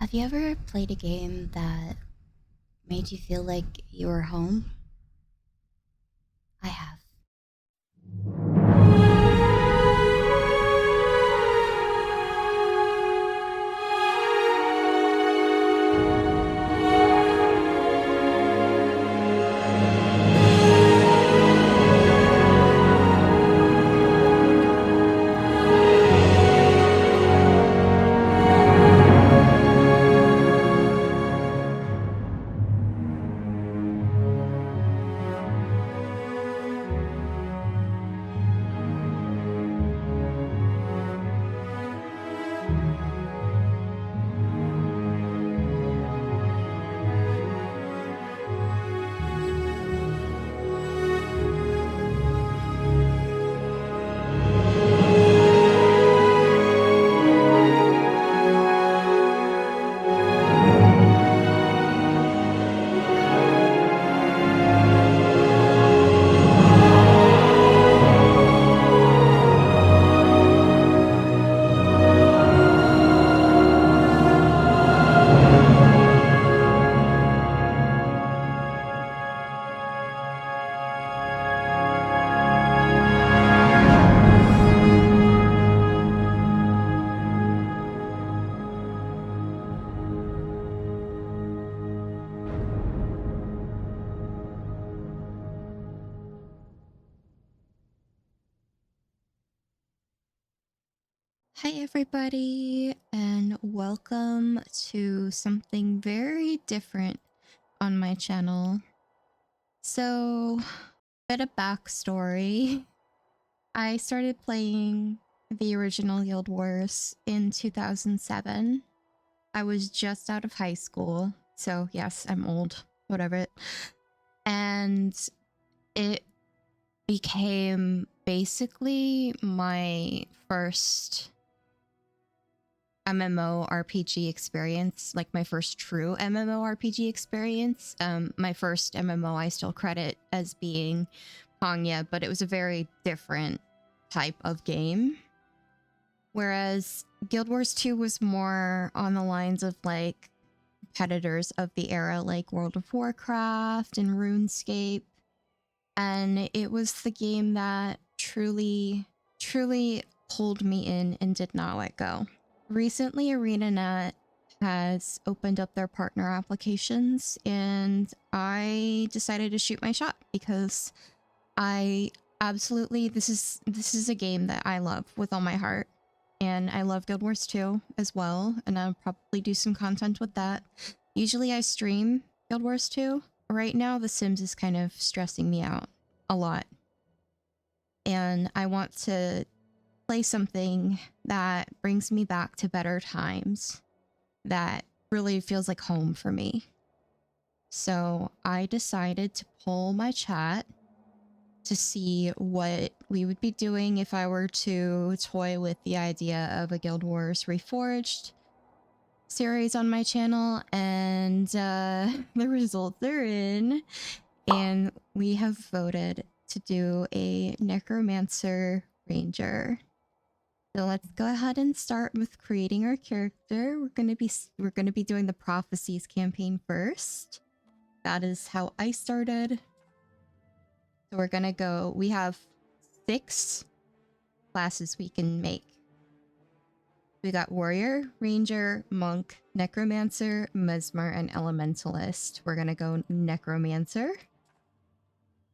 Have you ever played a game that made you feel like you were home? I have. Hi, everybody, and welcome to something very different on my channel. So, bit of backstory. I started playing the original Guild Wars in 2007. I was just out of high school, so yes, I'm old, whatever. And it became basically my first MMORPG experience, like my first true MMORPG experience. My first MMO I still credit as being Pongya, but it was a very different type of game. Whereas Guild Wars 2 was more on the lines of like competitors of the era, like World of Warcraft and RuneScape. And it was the game that truly pulled me in and did not let go. Recently, ArenaNet has opened up their partner applications, and I decided to shoot my shot because I absolutely this is a game that I love with all my heart, and I love Guild Wars 2 as well, and I'll probably do some content with that. Usually I stream Guild Wars 2. Right now, The Sims is kind of stressing me out a lot, and I want to play something that brings me back to better times, that really feels like home for me. So I decided to pull my chat to see what we would be doing if I were to toy with the idea of a Guild Wars Reforged series on my channel, and the results are in, and we have voted to do a Necromancer Ranger. So let's go ahead and start with creating our character. We're gonna be doing the Prophecies campaign first. That is how I started. So we're gonna go. We have 6 classes we can make. We got Warrior, Ranger, Monk, Necromancer, Mesmer, and Elementalist. We're gonna go Necromancer,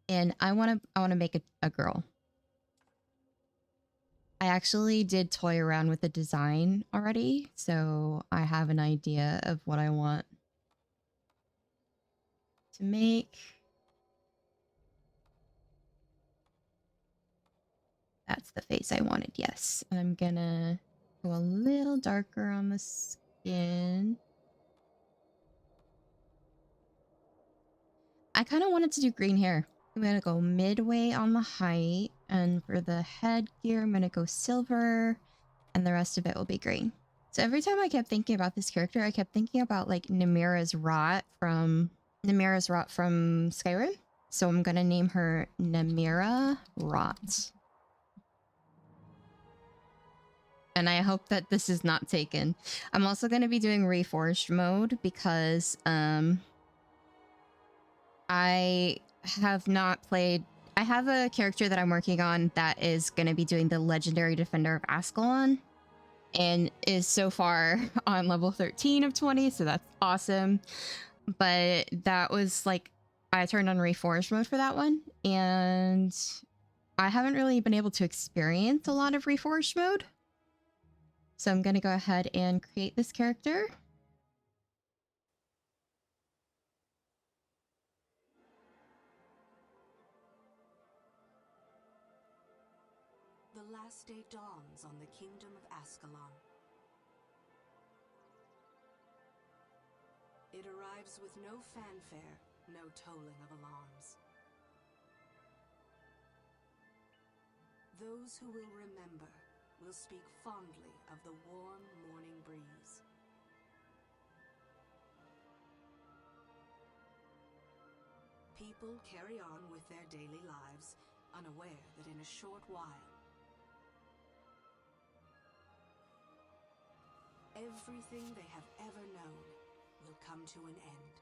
and I wanna make a girl. I actually did toy around with the design already, so I have an idea of what I want to make. That's the face I wanted, yes. And I'm gonna go a little darker on the skin. I kind of wanted to do green hair. I'm gonna go midway on the height, and for the headgear, I'm gonna go silver, and the rest of it will be green. So every time I kept thinking about this character, I kept thinking about like Namira's Rot from Skyrim. So I'm gonna name her Namira Rot. And I hope that this is not taken. I'm also going to be doing Reforged mode because I have not played... I have a character that I'm working on that is going to be doing the Legendary Defender of Ascalon and is so far on level 13 of 20, so that's awesome. But that was like... I turned on Reforged mode for that one, and I haven't really been able to experience a lot of Reforged mode. So I'm going to go ahead and create this character. The last day dawns on the kingdom of Ascalon. It arrives with no fanfare, no tolling of alarms. Those who will remember will speak fondly of the warm morning breeze. People carry on with their daily lives, unaware that in a short while, everything they have ever known will come to an end.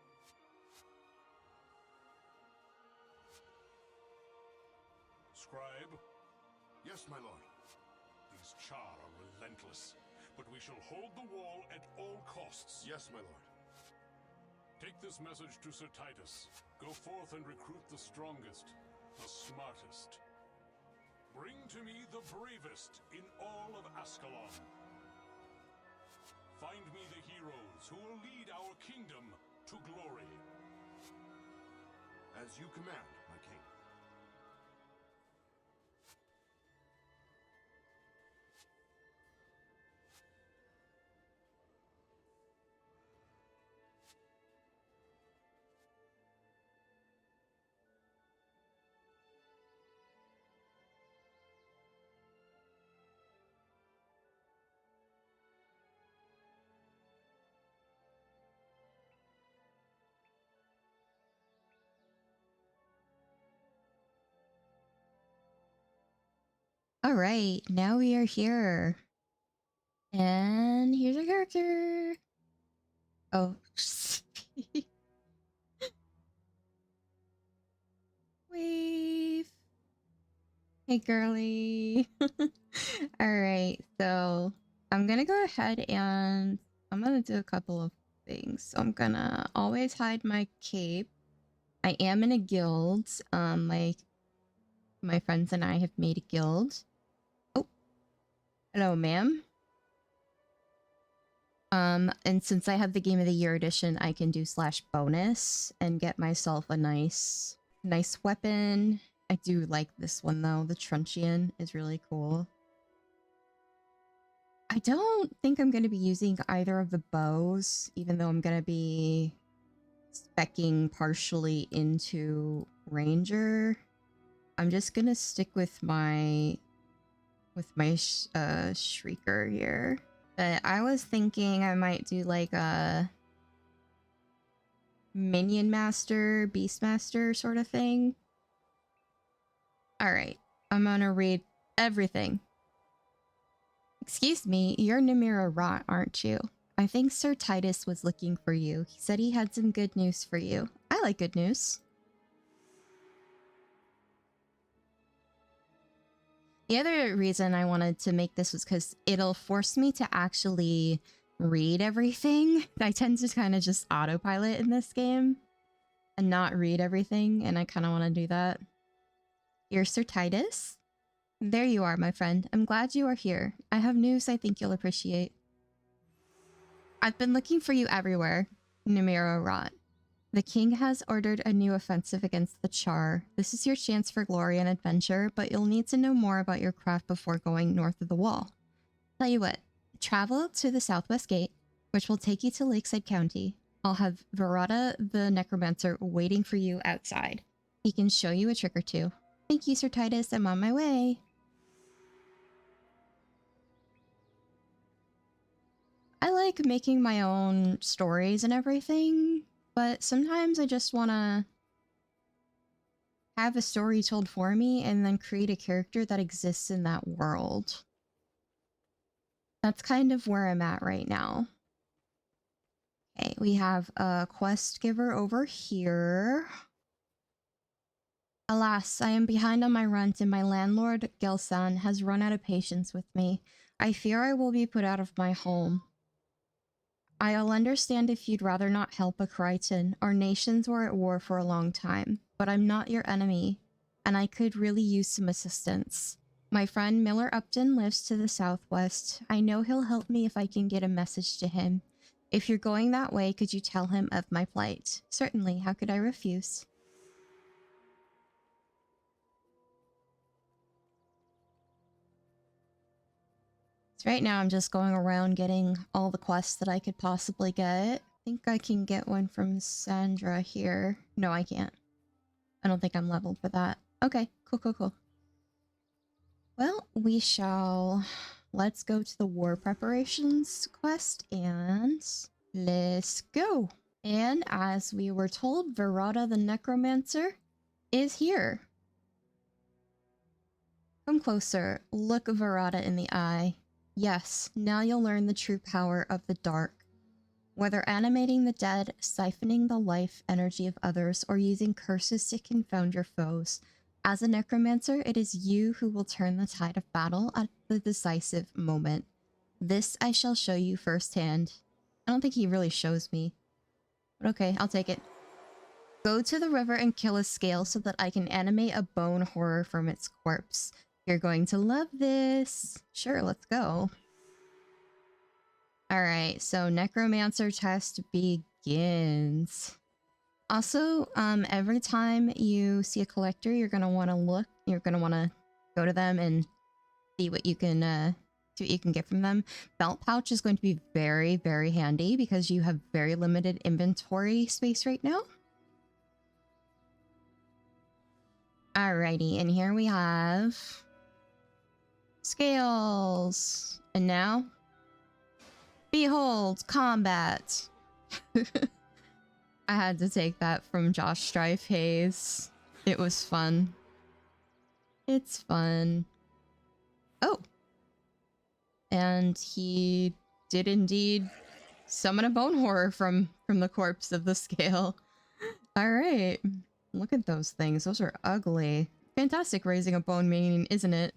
Scribe? Yes, my lord. These Char are relentless, but we shall hold the wall at all costs. Yes, my lord. Take this message to Sir Titus. Go forth and recruit the strongest, the smartest. Bring to me the bravest in all of Ascalon. Find me the heroes who will lead our kingdom to glory. As you command, my king. All right, now we are here. And here's our character. Oh. Wave. Hey, girly. All right, so I'm going to go ahead and I'm going to do a couple of things. So I'm going to always hide my cape. I am in a guild. My friends and I have made a guild. Oh. Hello, ma'am. And since I have the Game of the Year edition, I can do /bonus and get myself a nice weapon. I do like this one though. The Truncheon is really cool. I don't think I'm going to be using either of the bows, even though I'm going to be speccing partially into Ranger. I'm just going to stick with my Shrieker here. But I was thinking I might do like a Minion Master, Beast Master sort of thing. Alright, I'm gonna read everything. Excuse me, you're Namira Rot, aren't you? I think Sir Titus was looking for you. He said he had some good news for you. I like good news. The other reason I wanted to make this was because it'll force me to actually read everything. I tend to kind of just autopilot in this game and not read everything, and I kind of want to do that. Here's Sir Titus. There you are, my friend. I'm glad you are here. I have news I think you'll appreciate. I've been looking for you everywhere, Numero Rot. The king has ordered a new offensive against the Char. This is your chance for glory and adventure, but you'll need to know more about your craft before going north of the wall. Tell you what, travel to the southwest gate, which will take you to Lakeside County. I'll have Verada the Necromancer waiting for you outside. He can show you a trick or two. Thank you, Sir Titus. I'm on my way. I like making my own stories and everything, but sometimes I just want to have a story told for me and then create a character that exists in that world. That's kind of where I'm at right now. Okay, we have a quest giver over here. Alas, I am behind on my rent and my landlord, Gelsan, has run out of patience with me. I fear I will be put out of my home. I'll understand if you'd rather not help a Crichton. Our nations were at war for a long time, but I'm not your enemy, and I could really use some assistance. My friend Miller Upton lives to the southwest. I know he'll help me if I can get a message to him. If you're going that way, could you tell him of my plight? Certainly, how could I refuse? So right now I'm just going around getting all the quests that I could possibly get. I think I can get one from Sandra here. No, I can't. I don't think I'm leveled for that. Okay, cool. Well, we shall... Let's go to the war preparations quest and let's go. And as we were told, Verada the Necromancer is here. Come closer. Look Verada in the eye. Yes, now you'll learn the true power of the dark. Whether animating the dead, siphoning the life energy of others, or using curses to confound your foes, as a necromancer, it is you who will turn the tide of battle at the decisive moment. This I shall show you firsthand. I don't think he really shows me. But okay, I'll take it. Go to the river and kill a scale so that I can animate a bone horror from its corpse. You're going to love this. Sure, let's go. Alright, so necromancer test begins. Also, every time you see a collector, you're gonna want to look. You're gonna want to go to them and see what you can get from them. Belt pouch is going to be very, very handy because you have very limited inventory space right now. Alrighty, and here we have scales, and now behold combat. I had to take that from Josh Strife Hayes. It was fun. It's fun. Oh. And he did indeed summon a bone horror from the corpse of the scale. Alright. Look at those things. Those are ugly. Fantastic raising a bone main, isn't it?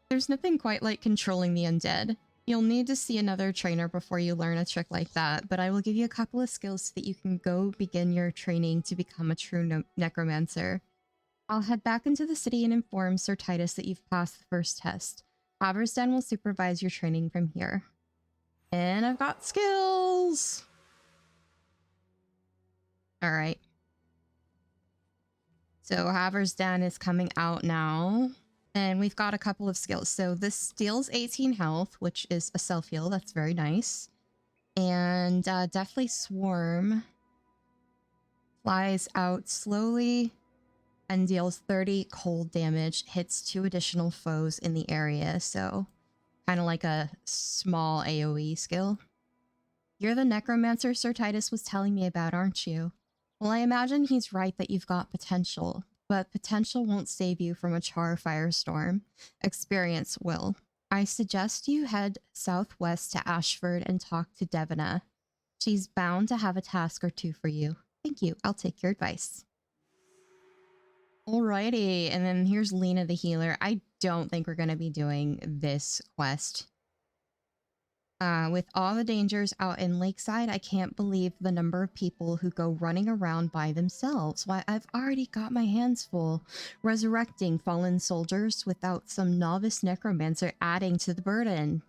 There's nothing quite like controlling the undead. You'll need to see another trainer before you learn a trick like that, but I will give you a couple of skills so that you can go begin your training to become a true necromancer. I'll head back into the city and inform Sir Titus that you've passed the first test. Haversden will supervise your training from here. And I've got skills! Alright. So Haversden is coming out now. And we've got a couple of skills. So this deals 18 health, which is a self-heal. That's very nice. And Deathly Swarm flies out slowly and deals 30 cold damage, hits 2 additional foes in the area. So kind of like a small AoE skill. You're the necromancer Sir Titus was telling me about, aren't you? Well, I imagine he's right that you've got potential. But potential won't save you from a char firestorm. Experience will. I suggest you head southwest to Ashford and talk to Devina. She's bound to have a task or two for you. Thank you. I'll take your advice. Alrighty, and then here's Lena the healer. I don't think we're going to be doing this quest. With all the dangers out in Lakeside, I can't believe the number of people who go running around by themselves. Why, I've already got my hands full resurrecting fallen soldiers without some novice necromancer adding to the burden.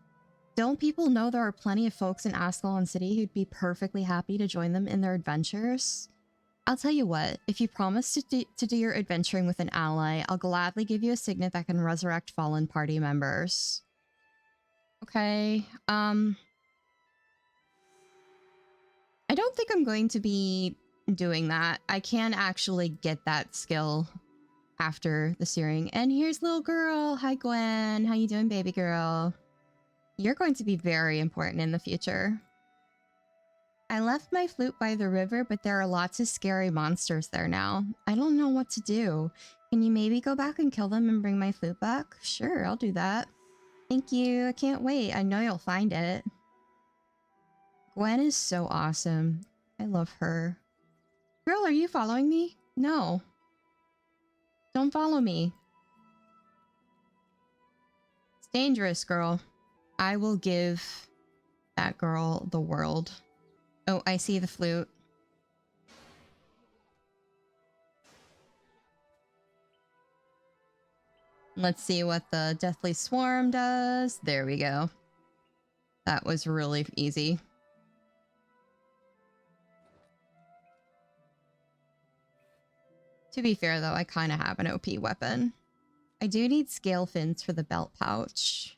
Don't people know there are plenty of folks in Ascalon City who'd be perfectly happy to join them in their adventures? I'll tell you what, if you promise to do your adventuring with an ally, I'll gladly give you a signet that can resurrect fallen party members. Okay, I don't think I'm going to be doing that. I can actually get that skill after the searing. And here's little girl. Hi, Gwen. How you doing, baby girl? You're going to be very important in the future. I left my flute by the river, but there are lots of scary monsters there now. I don't know what to do. Can you maybe go back and kill them and bring my flute back? Sure, I'll do that. Thank you. I can't wait. I know you'll find it. Gwen is so awesome. I love her. Girl, are you following me? No. Don't follow me. It's dangerous, girl. I will give that girl the world. Oh, I see the flute. Let's see what the Deathly Swarm does. There we go. That was really easy. To be fair, though, I kind of have an OP weapon. I do need scale fins for the belt pouch.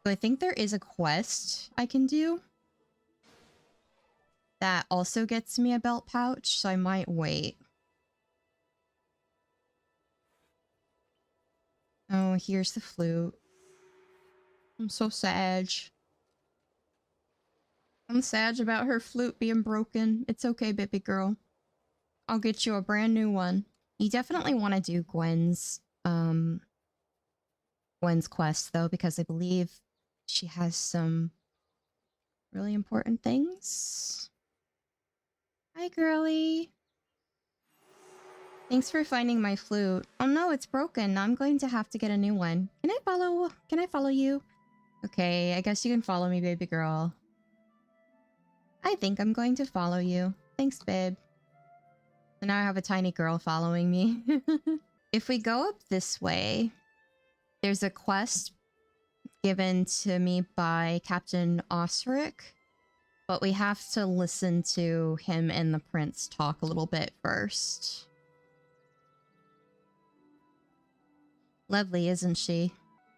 So I think there is a quest I can do that also gets me a belt pouch, so I might wait. Oh, here's the flute. I'm so sad. I'm sad about her flute being broken. It's okay, baby girl. I'll get you a brand new one. You definitely want to do Gwen's quest, though, because I believe she has some really important things. Hi, girly. Thanks for finding my flute. Oh no, it's broken. I'm going to have to get a new one. Can I follow you? Okay, I guess you can follow me, baby girl. I think I'm going to follow you. Thanks, babe. So now I have a tiny girl following me. If we go up this way, there's a quest given to me by Captain Osric, but we have to listen to him and the prince talk a little bit first. Lovely, isn't she?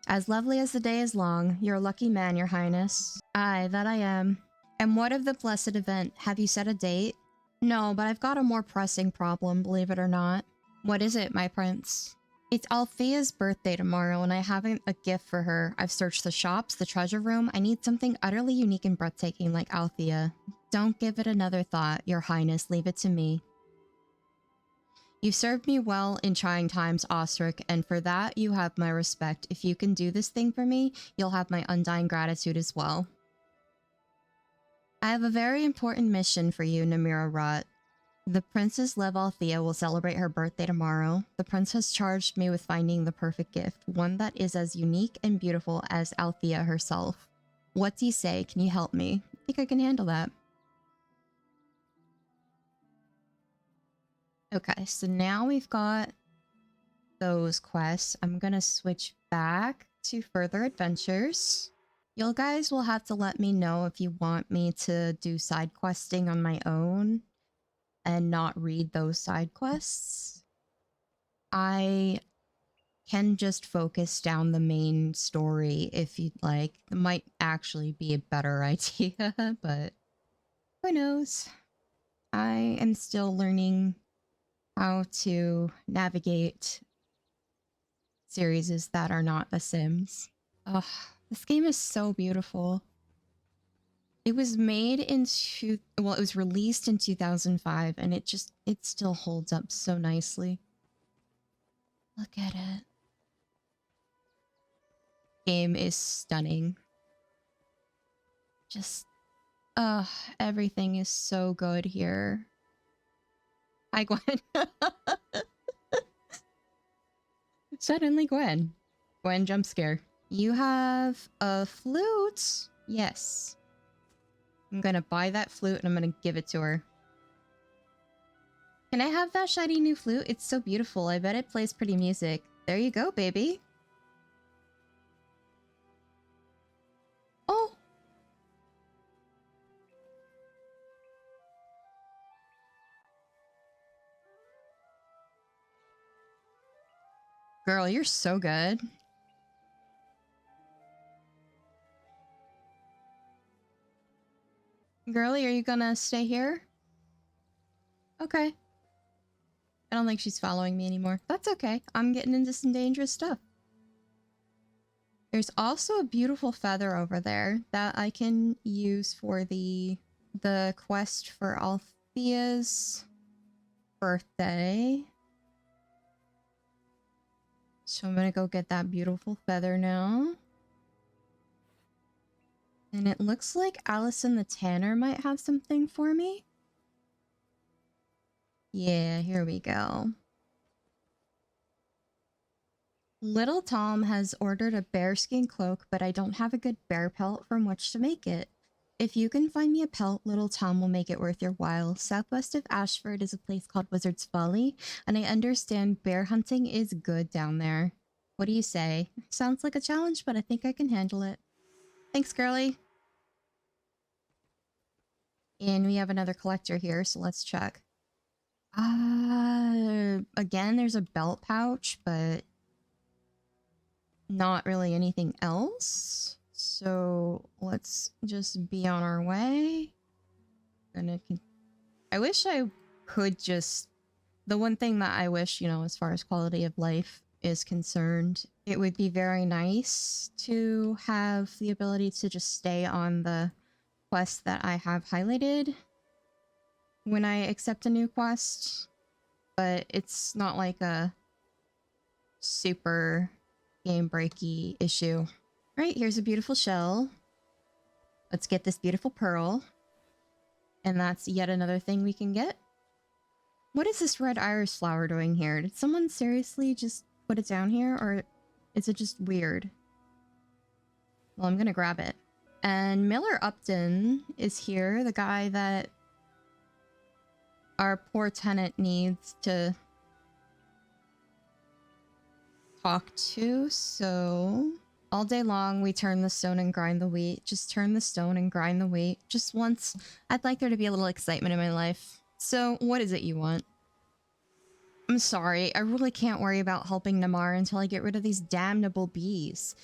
As lovely as the day is long. You're a lucky man, your highness. Aye, that I am. And what of the blessed event? Have you set a date? No, but I've got a more pressing problem, believe it or not. What is it, my prince? It's Althea's birthday tomorrow, and I haven't a gift for her. I've searched the shops, the treasure room. I need something utterly unique and breathtaking like Althea. Don't give it another thought, your highness. Leave it to me. You've served me well in trying times, Osric, and for that you have my respect. If you can do this thing for me, you'll have my undying gratitude as well. I have a very important mission for you, Namira Rot. The Princess Lev Althea will celebrate her birthday tomorrow. The prince has charged me with finding the perfect gift, one that is as unique and beautiful as Althea herself. What do you say? Can you help me? I think I can handle that. Okay, so now we've got those quests. I'm gonna switch back to further adventures. You guys will have to let me know if you want me to do side questing on my own and not read those side quests. I can just focus down the main story if you'd like. It might actually be a better idea, but who knows? I am still learning how to navigate series that are not The Sims. Ugh, this game is so beautiful. It was made in it was released in 2005, and it still holds up so nicely. Look at it. Game is stunning. Just, everything is so good here. Hi, Gwen. Suddenly Gwen. Gwen jump scare. You have a flute? Yes. I'm gonna buy that flute and I'm gonna give it to her. Can I have that shiny new flute? It's so beautiful. I bet it plays pretty music. There you go, baby. Oh! Girl, you're so good. Girlie, are you gonna stay here? Okay. I don't think she's following me anymore. That's okay. I'm getting into some dangerous stuff. There's also a beautiful feather over there that I can use for the quest for Althea's birthday. So I'm gonna go get that beautiful feather now. And it looks like Allison the Tanner might have something for me. Yeah, here we go. Little Tom has ordered a bearskin cloak, but I don't have a good bear pelt from which to make it. If you can find me a pelt, Little Tom will make it worth your while. Southwest of Ashford is a place called Wizard's Folly, and I understand bear hunting is good down there. What do you say? Sounds like a challenge, but I think I can handle it. Thanks, girly. And we have another collector here, so let's check. Again, there's a belt pouch, but not really anything else. So let's just be on our way. I wish I could just... The one thing that I wish, you know, as far as quality of life is concerned, it would be very nice to have the ability to just stay on the quest that I have highlighted when I accept a new quest, but it's not like a super game breaky issue. Right, here's a beautiful shell. Let's get this beautiful pearl. And that's yet another thing we can get. What is this red iris flower doing here? Did someone seriously just put it down here, or is it just weird? Well, I'm gonna grab it. And Miller Upton is here, the guy that our poor tenant needs to talk to, so... All day long, we turn the stone and grind the wheat. Just turn the stone and grind the wheat. Just once. I'd like there to be a little excitement in my life. So, what is it you want? I'm sorry, I really can't worry about helping Namar until I get rid of these damnable bees.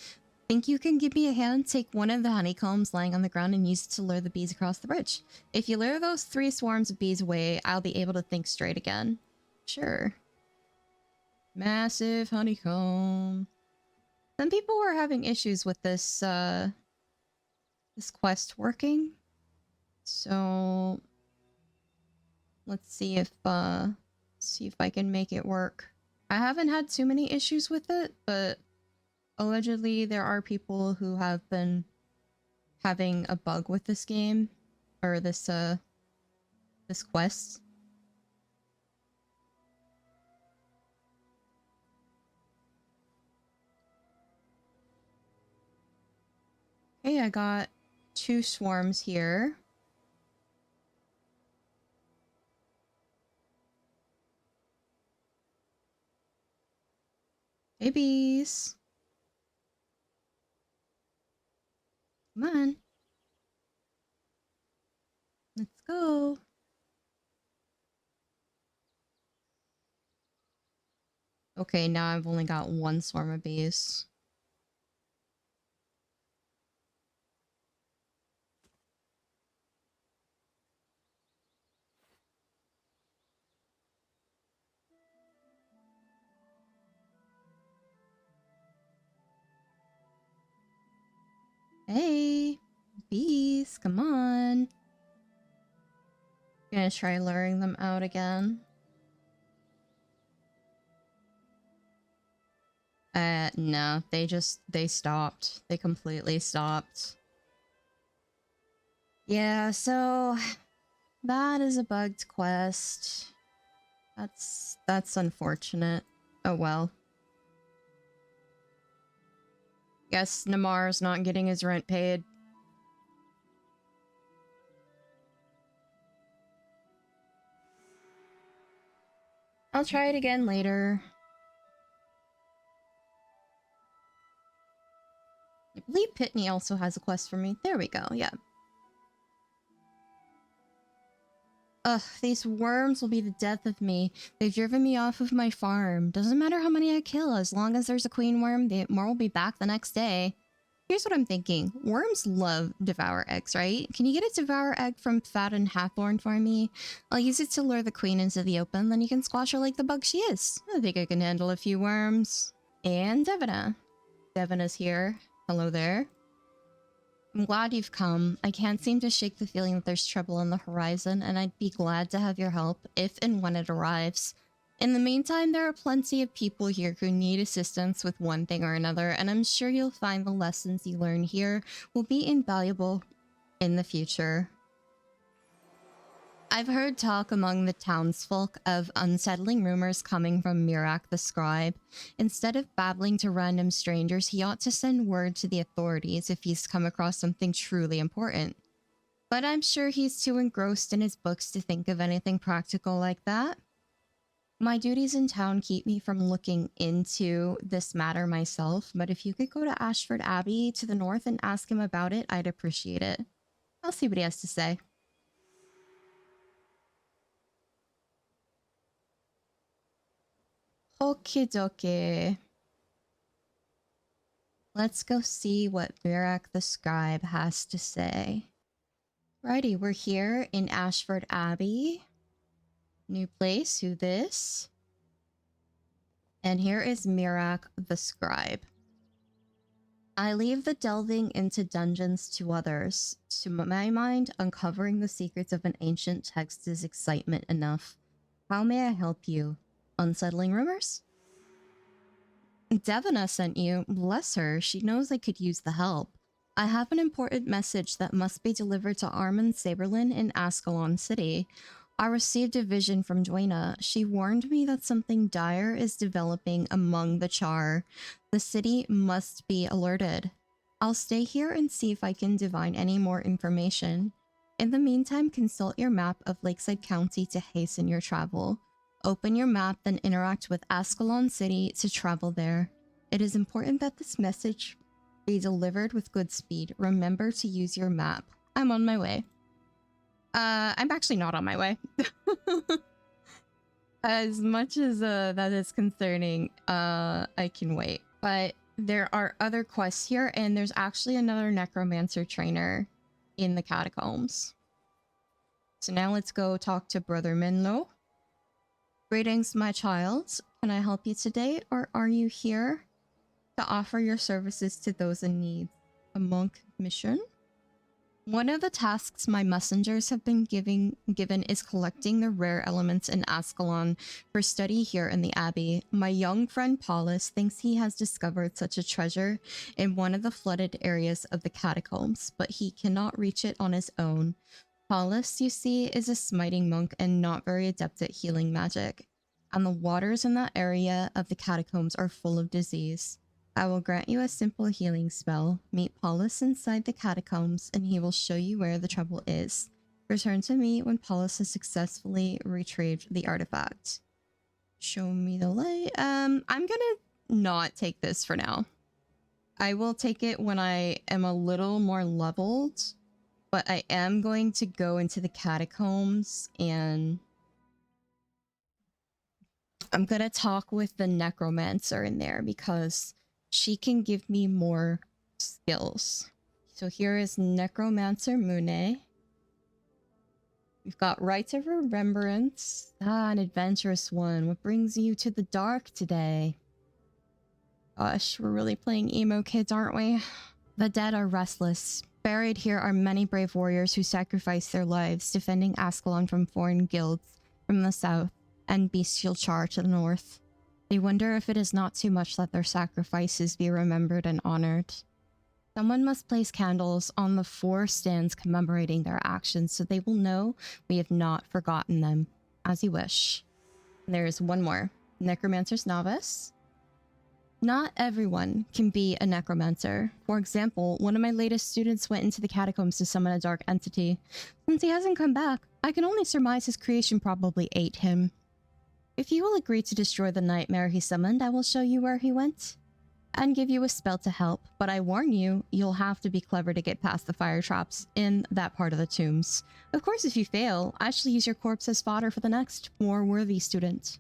Think you can give me a hand? Take one of the honeycombs lying on the ground and use it to lure the bees across the bridge. If you lure those 3 swarms of bees away, I'll be able to think straight again. Sure. Massive honeycomb. Some people were having issues with this, this quest working. So... Let's see if I can make it work. I haven't had too many issues with it, but allegedly there are people who have been having a bug with this game, or this quest. Okay, I got 2 swarms here. Babies. Come on. Let's go. Okay, now I've only got 1 swarm of bees. Hey, bees, come on. Gonna try luring them out again. No, they stopped. They completely stopped. Yeah, so that is a bugged quest. That's unfortunate. Oh well. Guess Namar's not getting his rent paid. I'll try it again later. I believe Pitney also has a quest for me. There we go, yeah. Ugh, these worms will be the death of me. They've driven me off of my farm. Doesn't matter how many I kill, as long as there's a queen worm, the more will be back the next day. Here's what I'm thinking. Worms love devour eggs, right? Can you get a devour egg from Fat and Hathorn for me? I'll use it to lure the queen into the open, then you can squash her like the bug she is. I think I can handle a few worms. And Devina. Devina's here. Hello there. I'm glad you've come. I can't seem to shake the feeling that there's trouble on the horizon, and I'd be glad to have your help if and when it arrives. In the meantime, there are plenty of people here who need assistance with one thing or another, and I'm sure you'll find the lessons you learn here will be invaluable in the future. I've heard talk among the townsfolk of unsettling rumors coming from Mirak the scribe. Instead of babbling to random strangers, he ought to send word to the authorities if he's come across something truly important. But I'm sure he's too engrossed in his books to think of anything practical like that. My duties in town keep me from looking into this matter myself, but if you could go to Ashford Abbey to the north and ask him about it, I'd appreciate it. I'll see what he has to say. Okie dokie. Let's go see what Virak the scribe has to say. Righty, we're here in Ashford Abbey. New place, who this? And here is Mirak the scribe. I leave the delving into dungeons to others. To my mind, uncovering the secrets of an ancient text is excitement enough. How may I help you? Unsettling rumors? Devina sent you. Bless her, she knows I could use the help. I have an important message that must be delivered to Armand Saberlin in Ascalon City. I received a vision from Dwayna. She warned me that something dire is developing among the Char. The city must be alerted. I'll stay here and see if I can divine any more information. In the meantime, consult your map of Lakeside County to hasten your travel. Open your map, then interact with Ascalon City to travel there. It is important that this message be delivered with good speed. Remember to use your map. I'm on my way. I'm actually not on my way. As much as that is concerning, I can wait. But there are other quests here, and there's actually another necromancer trainer in the catacombs. So now let's go talk to Brother Minlo. Greetings, my child. Can I help you today, or are you here to offer your services to those in need? A monk mission? One of the tasks my messengers have been given is collecting the rare elements in Ascalon for study here in the Abbey. My young friend Paulus thinks he has discovered such a treasure in one of the flooded areas of the catacombs, but he cannot reach it on his own. Paulus, you see, is a smiting monk and not very adept at healing magic, and the waters in that area of the catacombs are full of disease. I will grant you a simple healing spell. Meet Paulus inside the catacombs, and he will show you where the trouble is. Return to me when Paulus has successfully retrieved the artifact. Show me the light. I'm gonna not take this for now. I will take it when I am a little more leveled, but I am going to go into the catacombs and I'm gonna talk with the necromancer in there because she can give me more skills. So here is Necromancer Mune. We've got Rites of Remembrance. Ah, an adventurous one. What brings you to the dark today? Gosh, we're really playing emo kids, aren't we? The dead are restless. Buried here are many brave warriors who sacrificed their lives defending Ascalon from foreign guilds from the south and bestial Char to the north. They wonder if it is not too much that their sacrifices be remembered and honored. Someone must place candles on the 4 stands commemorating their actions so they will know we have not forgotten them. As you wish. There is one more. Necromancer's Novice. Not everyone can be a necromancer. For example, one of my latest students went into the catacombs to summon a dark entity. Since he hasn't come back, I can only surmise his creation probably ate him. If you will agree to destroy the nightmare he summoned, I will show you where he went and give you a spell to help, but I warn you, you'll have to be clever to get past the fire traps in that part of the tombs. Of course, if you fail, I shall use your corpse as fodder for the next, more worthy student.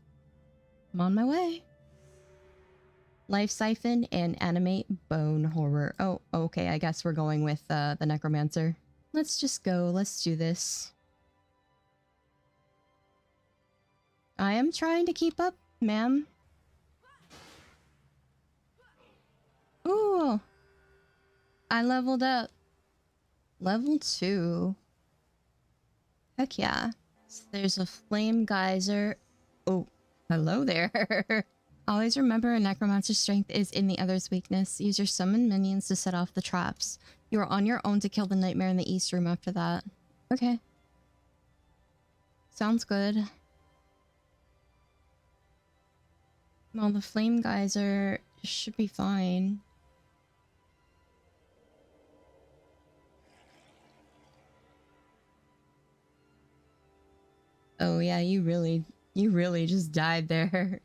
I'm on my way. Life Siphon and Animate Bone Horror. Oh, okay, I guess we're going with the Necromancer. Let's just go, let's do this. I am trying to keep up, ma'am. Ooh! I leveled up. Level 2. Heck yeah. So there's a flame geyser. Oh, Hello there. Always remember a necromancer's strength is in the other's weakness. Use your summoned minions to set off the traps. You are on your own to kill the nightmare in the east room after that. Okay. Sounds good. Well, the flame geyser should be fine. Oh yeah, you really just died there.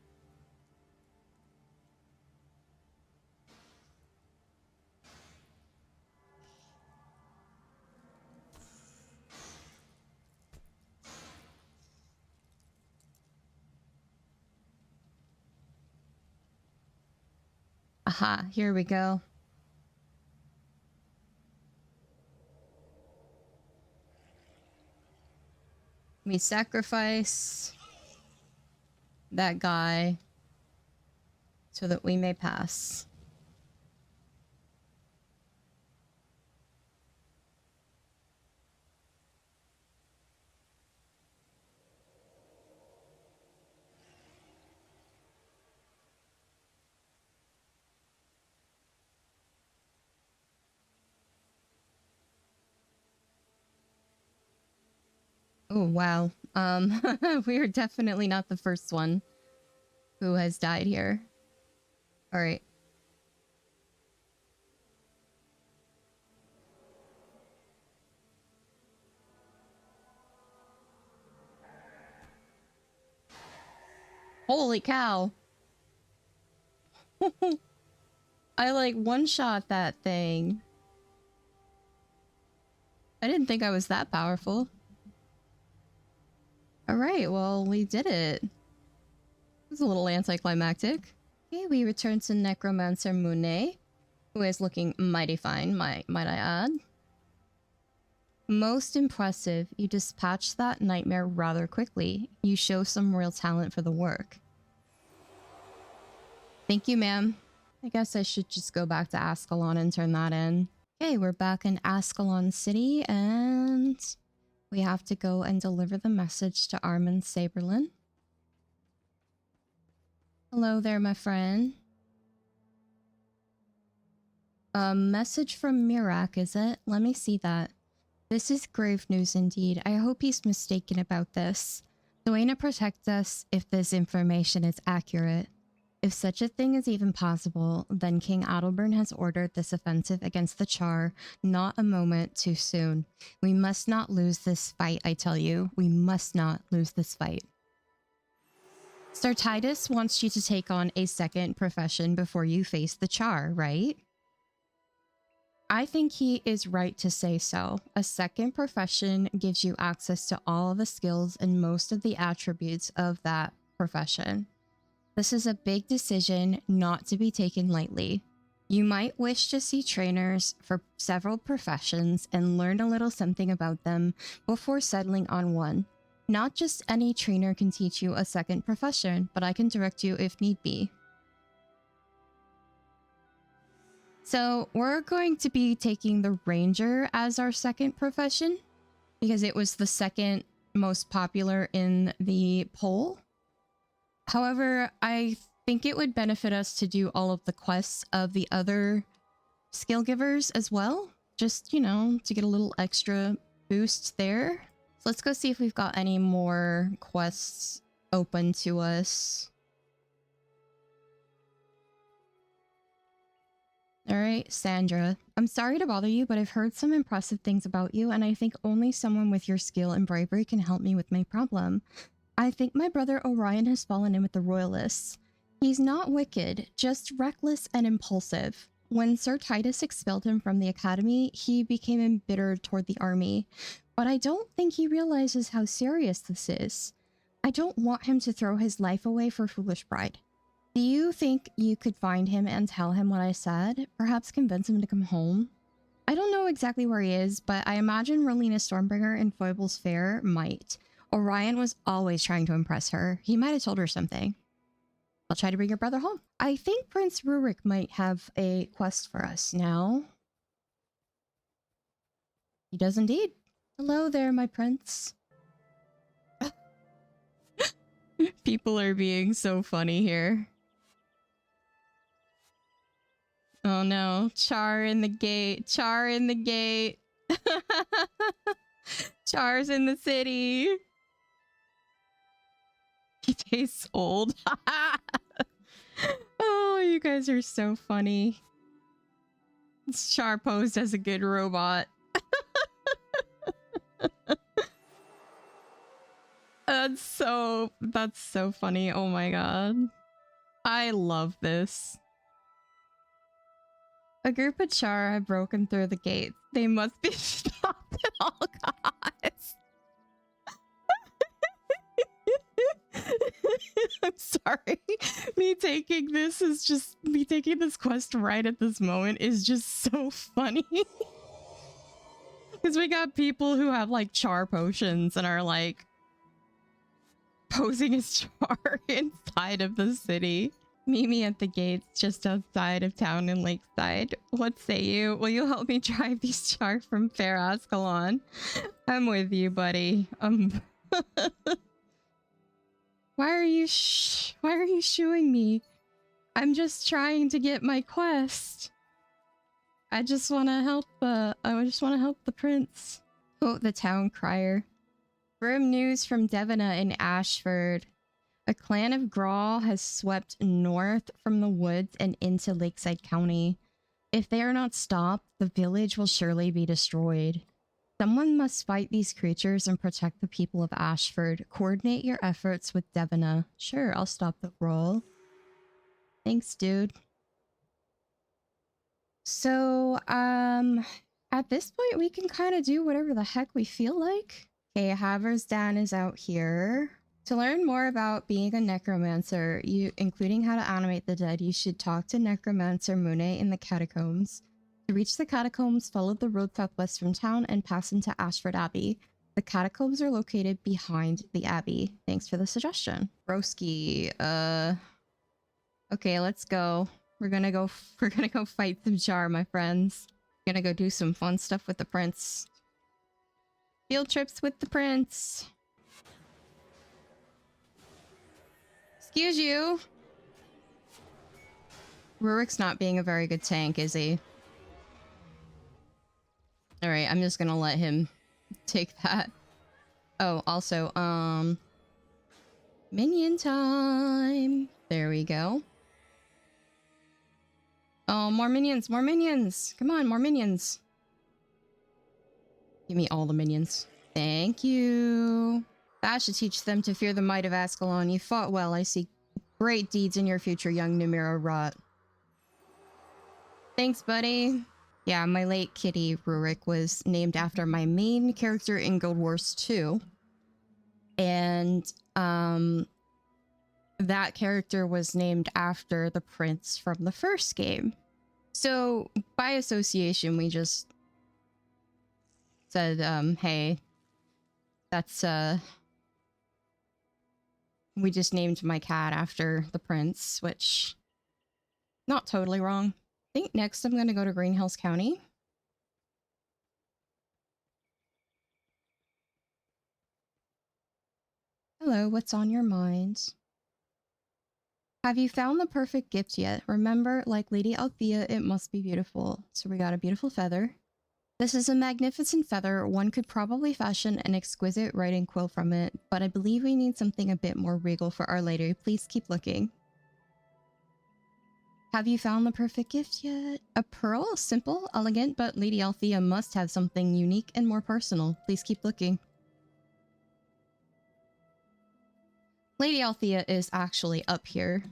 Aha, here we go. We sacrifice that guy so that we may pass. Oh, wow. We are definitely not the first one who has died here. All right. Holy cow. I like one-shot that thing. I didn't think I was that powerful. All right, well, we did it. It was a little anticlimactic. Okay, we return to Necromancer Mune, who is looking mighty fine, might I add. Most impressive. You dispatched that nightmare rather quickly. You show some real talent for the work. Thank you, ma'am. I guess I should just go back to Ascalon and turn that in. Okay, we're back in Ascalon City, and we have to go and deliver the message to Armin Saberlin. Hello there, my friend. A message from Mirak, is it? Let me see that. This is grave news indeed. I hope he's mistaken about this. Duena protect us if this information is accurate. If such a thing is even possible, then King Adelburn has ordered this offensive against the Char not a moment too soon. We must not lose this fight, I tell you. We must not lose this fight. Sir Titus wants you to take on a second profession before you face the Char, right? I think he is right to say so. A second profession gives you access to all the skills and most of the attributes of that profession. This is a big decision not to be taken lightly. You might wish to see trainers for several professions and learn a little something about them before settling on one. Not just any trainer can teach you a second profession, but I can direct you if need be. So we're going to be taking the Ranger as our second profession because it was the second most popular in the poll. However, I think it would benefit us to do all of the quests of the other skill givers as well. Just, you know, to get a little extra boost there. So let's go see if we've got any more quests open to us. Alright, Sandra. I'm sorry to bother you, but I've heard some impressive things about you, and I think only someone with your skill and bravery can help me with my problem. I think my brother Orion has fallen in with the Royalists. He's not wicked, just reckless and impulsive. When Sir Titus expelled him from the academy, he became embittered toward the army. But I don't think he realizes how serious this is. I don't want him to throw his life away for foolish pride. Do you think you could find him and tell him what I said? Perhaps convince him to come home? I don't know exactly where he is, but I imagine Rolina Stormbringer in Foible's Fair might. Orion was always trying to impress her. He might have told her something. I'll try to bring your brother home. I think Prince Rurik might have a quest for us now. He does indeed. Hello there, my prince. People are being so funny here. Oh no, Char in the gate. Char in the gate. Char's in the city. He tastes old. Oh, you guys are so funny. Char posed as a good robot. That's so funny. Oh my god. I love this. A group of Char have broken through the gates. They must be stopped at all costs. I'm sorry. Me taking this quest right at this moment is just so funny. Because we got people who have like Char potions and are like posing as Char inside of the city. Meet me at the gates just outside of town in Lakeside. What say you? Will you help me drive these Char from Fair Ascalon? I'm with you, buddy. Why are you shooing me? I'm just trying to get my quest. I just want to help the prince. Oh, the town crier. Grim news from Devina in Ashford. A clan of Grawl has swept north from the woods and into Lakeside County. If they are not stopped, the village will surely be destroyed. Someone must fight these creatures and protect the people of Ashford. Coordinate your efforts with Devina. Sure, I'll stop the roll. Thanks, dude. So, at this point, we can kind of do whatever the heck we feel like. Okay, Havers Dan is out here. To learn more about being a necromancer, including how to animate the dead, you should talk to Necromancer Mune in the catacombs. To reach the catacombs, follow the road southwest from town and pass into Ashford Abbey. The catacombs are located behind the abbey. Thanks for the suggestion. Broski, okay, let's go. We're gonna go fight some Char, my friends. Gonna go do some fun stuff with the prince. Field trips with the prince. Excuse you. Rurik's not being a very good tank, is he? Alright, I'm just gonna let him take that. Oh, also, minion time. There we go. Oh, more minions, more minions. Come on, more minions. Give me all the minions. Thank you. That should teach them to fear the might of Ascalon. You fought well. I see great deeds in your future, young Numira Rot. Thanks, buddy. Yeah, my late kitty, Rurik, was named after my main character in Guild Wars 2. And, that character was named after the prince from the first game. So, by association, we just said, hey, that's, we just named my cat after the prince, which, not totally wrong. I think next I'm gonna go to Green Hills County. Hello, what's on your mind? Have you found the perfect gift yet? Remember, like Lady Althea, it must be beautiful. So we got a beautiful feather. This is a magnificent feather. One could probably fashion an exquisite writing quill from it, but I believe we need something a bit more regal for our lady. Please keep looking. Have you found the perfect gift yet? A pearl? Simple, elegant, but Lady Althea must have something unique and more personal. Please keep looking. Lady Althea is actually up here.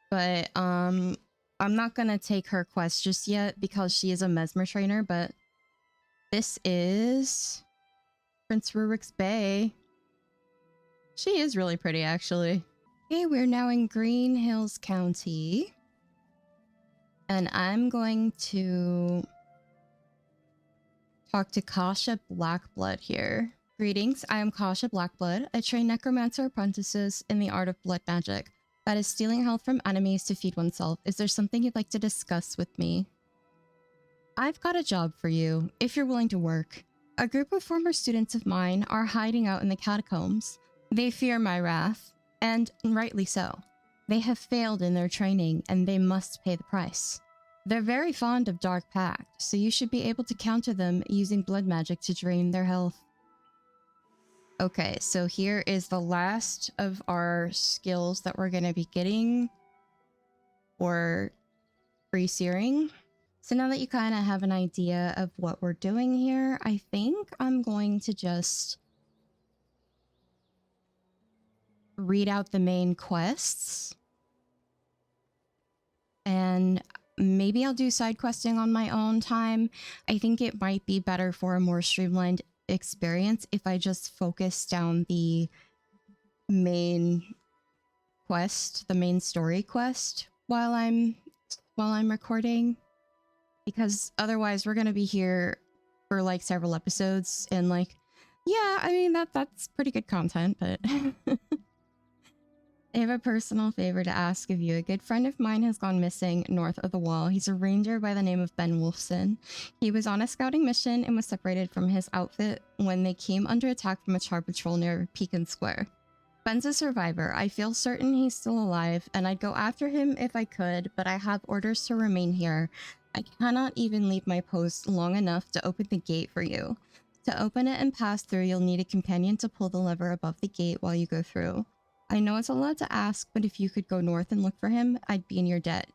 But, I'm not gonna take her quest just yet because she is a mesmer trainer, but this is Prince Rurik's Bay. She is really pretty, actually. Okay, we're now in Green Hills County. And I'm going to talk to Kasha Blackblood here. Greetings, I am Kasha Blackblood. I train necromancer apprentices in the art of blood magic. That is stealing health from enemies to feed oneself. Is there something you'd like to discuss with me? I've got a job for you, if you're willing to work. A group of former students of mine are hiding out in the catacombs. They fear my wrath, and rightly so. They have failed in their training, and they must pay the price. They're very fond of Dark Pact, so you should be able to counter them using blood magic to drain their health. Okay, so here is the last of our skills that we're going to be getting for free-searing. So now that you kind of have an idea of what we're doing here, I think I'm going to just read out the main quests. And maybe I'll do side questing on my own time. I think it might be better for a more streamlined experience if I just focus down the main quest, the main story quest while I'm recording, because otherwise we're gonna be here for like several episodes and like, yeah, I mean that's pretty good content, but I have a personal favor to ask of you. A good friend of mine has gone missing north of the wall. He's a ranger by the name of Ben Wolfson. He was on a scouting mission and was separated from his outfit when they came under attack from a char patrol near Pekin Square. Ben's a survivor. I feel certain he's still alive, and I'd go after him if I could, but I have orders to remain here. I cannot even leave my post long enough to open the gate for you. To open it and pass through, you'll need a companion to pull the lever above the gate while you go through. I know it's a lot to ask, but if you could go north and look for him, I'd be in your debt.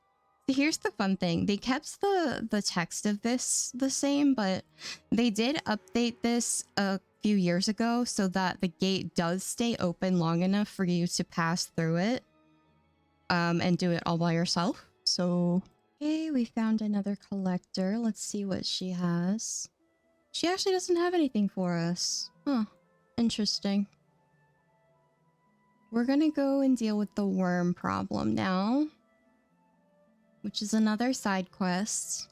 So here's the fun thing. They kept the text of this the same, but they did update this a few years ago so that the gate does stay open long enough for you to pass through it and do it all by yourself. So, okay, we found another collector. Let's see what she has. She actually doesn't have anything for us. Huh. Interesting. We're gonna go and deal with the worm problem now, which is another side quest.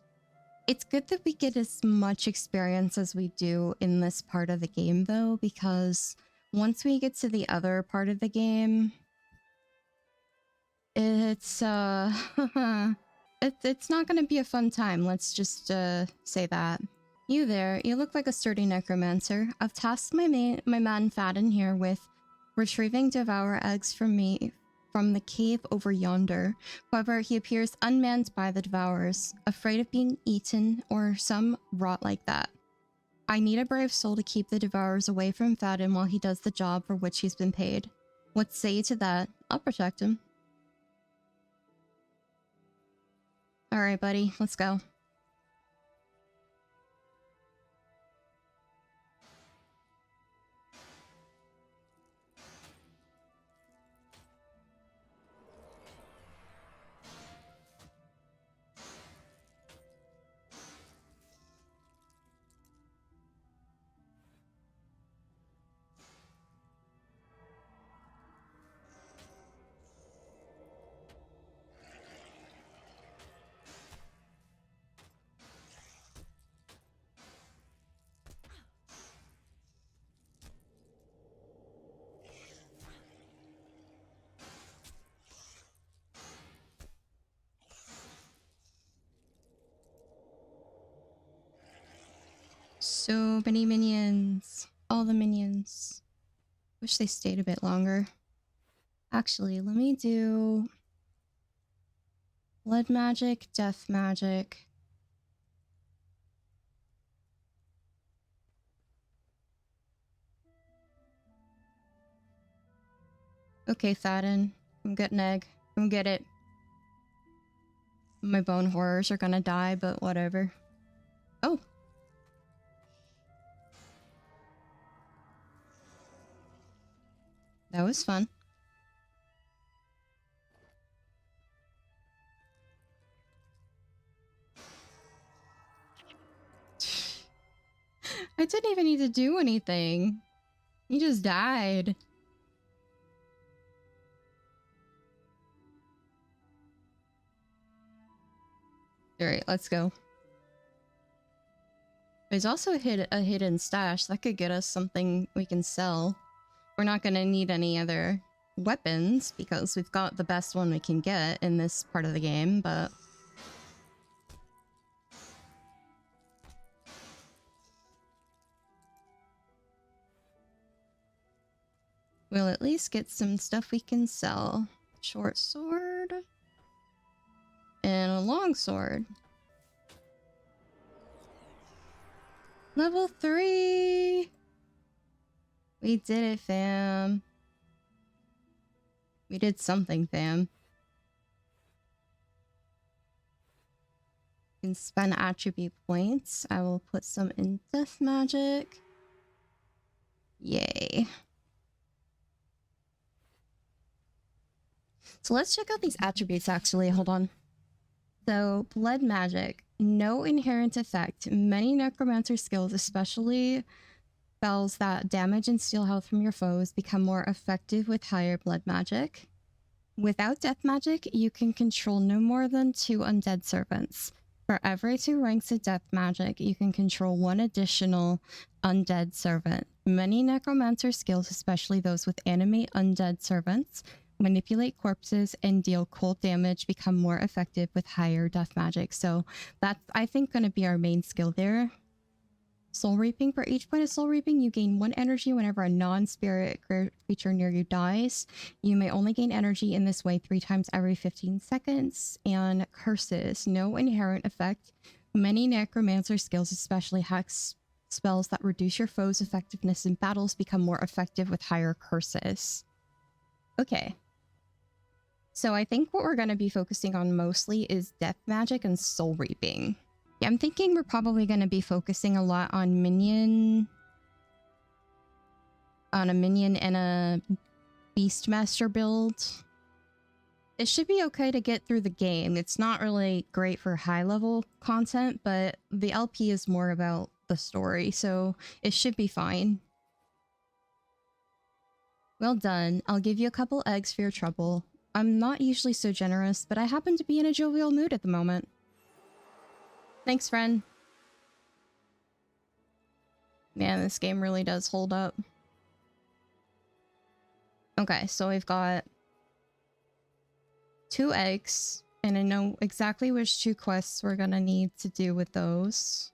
It's good that we get as much experience as we do in this part of the game, though, because once we get to the other part of the game, it's it's not gonna be a fun time. Let's just say that. You there, you look like a sturdy necromancer. I've tasked my man Fadden here with retrieving devour eggs from the cave over yonder. However, he appears unmanned by the devourers, afraid of being eaten or some rot like that. I need a brave soul to keep the devourers away from Fadden while he does the job for which he's been paid. What say you to that? I'll protect him. Alright, buddy, let's go. So many minions. All the minions. Wish they stayed a bit longer. Actually, let me do blood magic, death magic. Okay, Thaden. Come get an egg. Come get it. My bone horrors are gonna die, but whatever. Oh! That was fun. I didn't even need to do anything. He just died. Alright, let's go. There's also a hidden stash that could get us something we can sell. We're not gonna need any other weapons because we've got the best one we can get in this part of the game, but... We'll at least get some stuff we can sell. Short sword. And a long sword. Level 3! We did it, fam. We did something, fam. You can spend attribute points. I will put some in death magic. Yay. So let's check out these attributes actually. Hold on. So, blood magic. No inherent effect. Many necromancer skills, especially spells that damage and steal health from your foes, become more effective with higher blood magic. Without death magic, you can control no more than 2 undead servants. For every 2 ranks of death magic, you can control 1 additional undead servant. Many necromancer skills, especially those with animate undead servants, manipulate corpses, and deal cold damage, become more effective with higher death magic. So that's, I think, going to be our main skill there. Soul Reaping. For each point of Soul Reaping, you gain 1 energy whenever a non-spirit creature near you dies. You may only gain energy in this way 3 times every 15 seconds. And curses. No inherent effect. Many necromancer skills, especially hex spells that reduce your foe's effectiveness in battles, become more effective with higher curses. Okay. So I think what we're going to be focusing on mostly is death magic and Soul Reaping. Yeah, I'm thinking we're probably going to be focusing a lot on a minion and a Beastmaster build. It should be okay to get through the game. It's not really great for high level content, but the LP is more about the story, so it should be fine. Well done. I'll give you a couple eggs for your trouble. I'm not usually so generous, but I happen to be in a jovial mood at the moment. Thanks, friend. Man, this game really does hold up. Okay, so we've got 2 eggs, and I know exactly which 2 quests we're gonna need to do with those.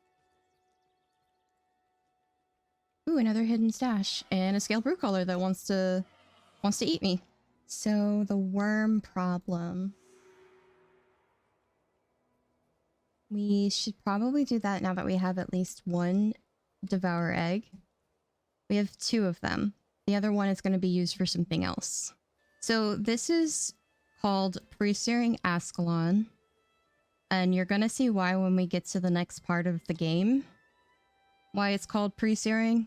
Ooh, another hidden stash, and a scaled brew caller that wants to eat me. So the worm problem. We should probably do that now that we have at least 1 devour egg. We have 2 of them. The other one is going to be used for something else. So this is called Pre-Searing Ascalon. And you're going to see why when we get to the next part of the game. Why it's called Pre-Searing.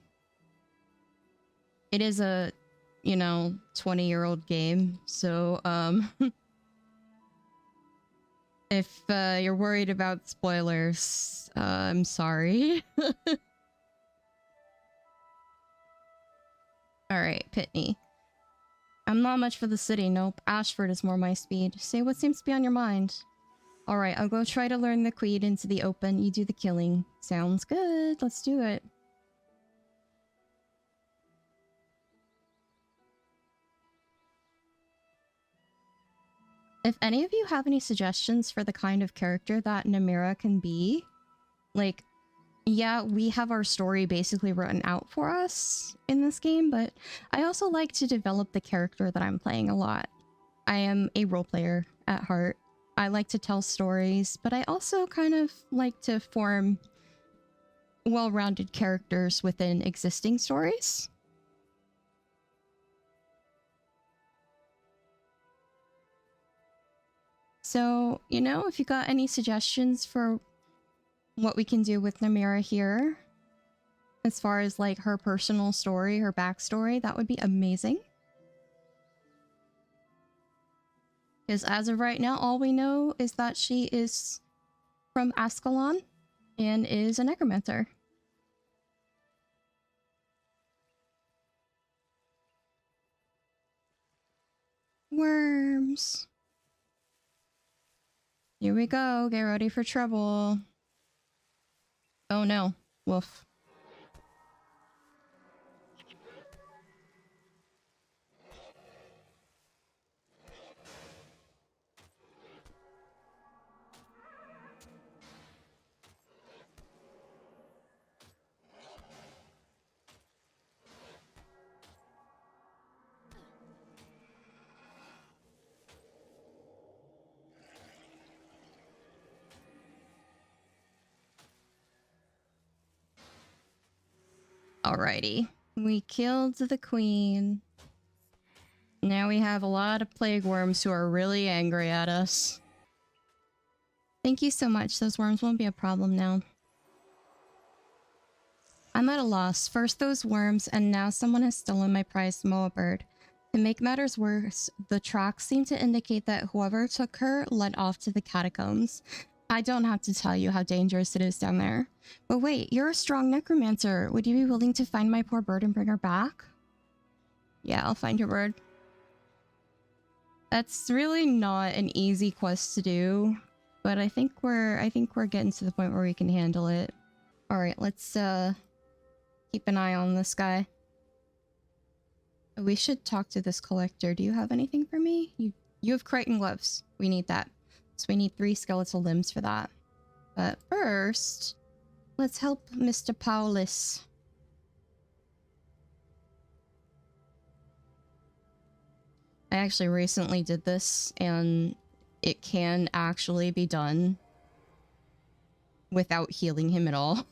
It is a, 20-year-old game. So, if you're worried about spoilers, I'm sorry. Alright, Pitney. I'm not much for the city, nope. Ashford is more my speed. Say what seems to be on your mind. Alright, I'll go try to learn the Queed into the open. You do the killing. Sounds good. Let's do it. If any of you have any suggestions for the kind of character that Namira can be, like, yeah, we have our story basically written out for us in this game, but I also like to develop the character that I'm playing a lot. I am a role player at heart. I like to tell stories, but I also kind of like to form well-rounded characters within existing stories. So, if you got any suggestions for what we can do with Namira here, as far as like her personal story, her backstory, that would be amazing. Because as of right now, all we know is that she is from Ascalon and is a necromancer. Worms. Here we go. Get ready for trouble. Oh no. Woof. Alrighty. We killed the queen. Now we have a lot of plague worms who are really angry at us. Thank you so much. Those worms won't be a problem now. I'm at a loss. First those worms, and now someone has stolen my prized moa bird. To make matters worse, the tracks seem to indicate that whoever took her led off to the catacombs. I don't have to tell you how dangerous it is down there. But wait, you're a strong necromancer. Would you be willing to find my poor bird and bring her back? Yeah, I'll find your bird. That's really not an easy quest to do, but I think we're getting to the point where we can handle it. All right, let's keep an eye on this guy. We should talk to this collector. Do you have anything for me? You have Crichton gloves. We need that. So we need 3 skeletal limbs for that. But first, let's help Mr. Paulus. I actually recently did this, and it can actually be done without healing him at all.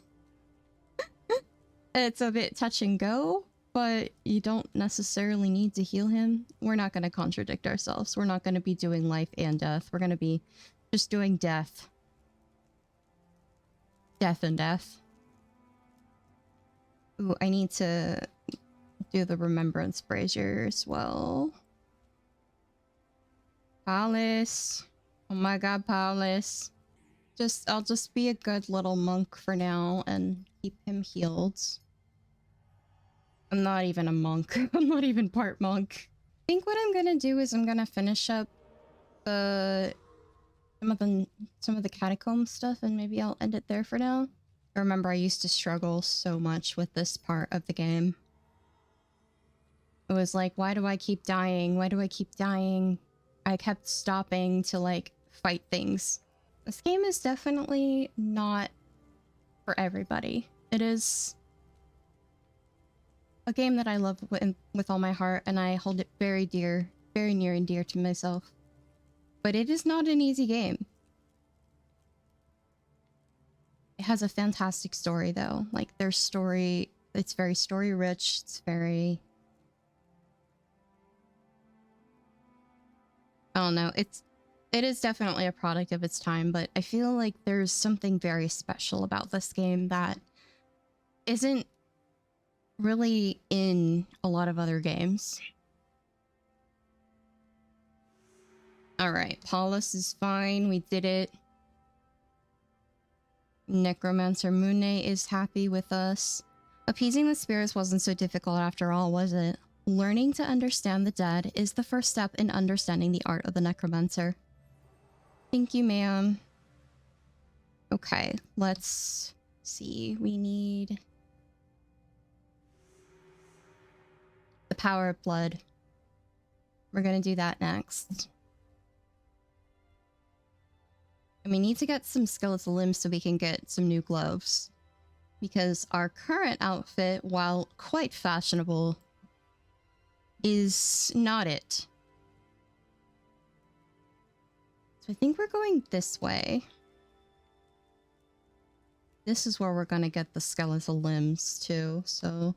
It's a bit touch and go, but you don't necessarily need to heal him. We're not going to contradict ourselves. We're not going to be doing life and death. We're going to be just doing death. Death and death. Ooh, I need to do the remembrance brazier as well. Paulus. Oh my god, Paulus. I'll just be a good little monk for now and keep him healed. I'm not even a monk. I'm not even part monk. I think what I'm gonna do is I'm gonna finish up some of the catacomb stuff, and maybe I'll end it there for now. I remember I used to struggle so much with this part of the game. It was like, why do I keep dying? Why do I keep dying? I kept stopping to like fight things. This game is definitely not for everybody. It is a game that I love with all my heart, and I hold it very dear, very near and dear to myself. But it is not an easy game. It has a fantastic story though. Like their story, it's very story rich. It's very, I don't know. It is definitely a product of its time, but I feel like there's something very special about this game that isn't really in a lot of other games. All right, Paulus is fine. We did it. Necromancer Mune is happy with us. Appeasing the spirits wasn't so difficult after all, was it? Learning to understand the dead is the first step in understanding the art of the necromancer. Thank you, ma'am. Okay, let's see. We need the power of blood. We're gonna do that next. And we need to get some skeletal limbs so we can get some new gloves. Because our current outfit, while quite fashionable, is not it. So I think we're going this way. This is where we're gonna get the skeletal limbs too, so...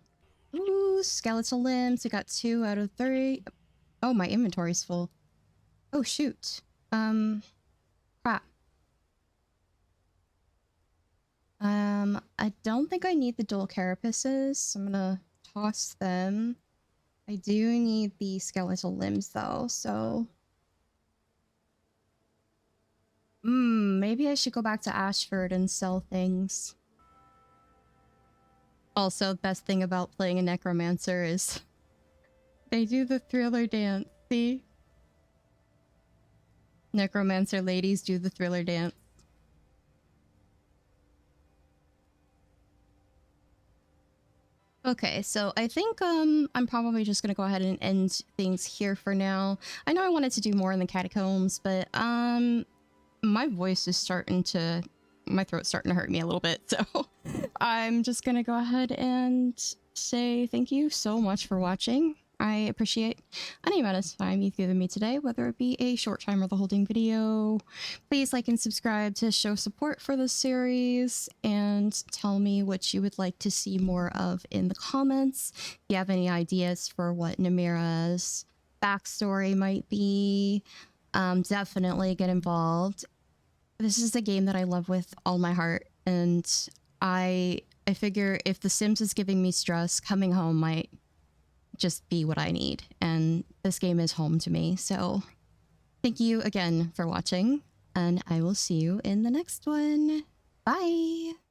Ooh, skeletal limbs. We got 2 out of 3. Oh, my inventory's full. Oh, shoot. Crap. I don't think I need the dual carapaces. I'm gonna toss them. I do need the skeletal limbs though, so... maybe I should go back to Ashford and sell things. Also, best thing about playing a necromancer is they do the thriller dance, see? Necromancer ladies do the thriller dance. Okay, so I think I'm probably just gonna go ahead and end things here for now. I know I wanted to do more in the catacombs, but my voice is starting to, my throat's starting to hurt me a little bit, so I'm just gonna go ahead and say thank you so much for watching. I appreciate any amount of time you've given me today, whether it be a short time or the whole dang video. Please like and subscribe to show support for this series, and tell me what you would like to see more of in the comments. If you have any ideas for what Namira's backstory might be, definitely get involved. This is a game that I love with all my heart, and I figure if The Sims is giving me stress, coming home might just be what I need, and this game is home to me. So thank you again for watching, and I will see you in the next one. Bye!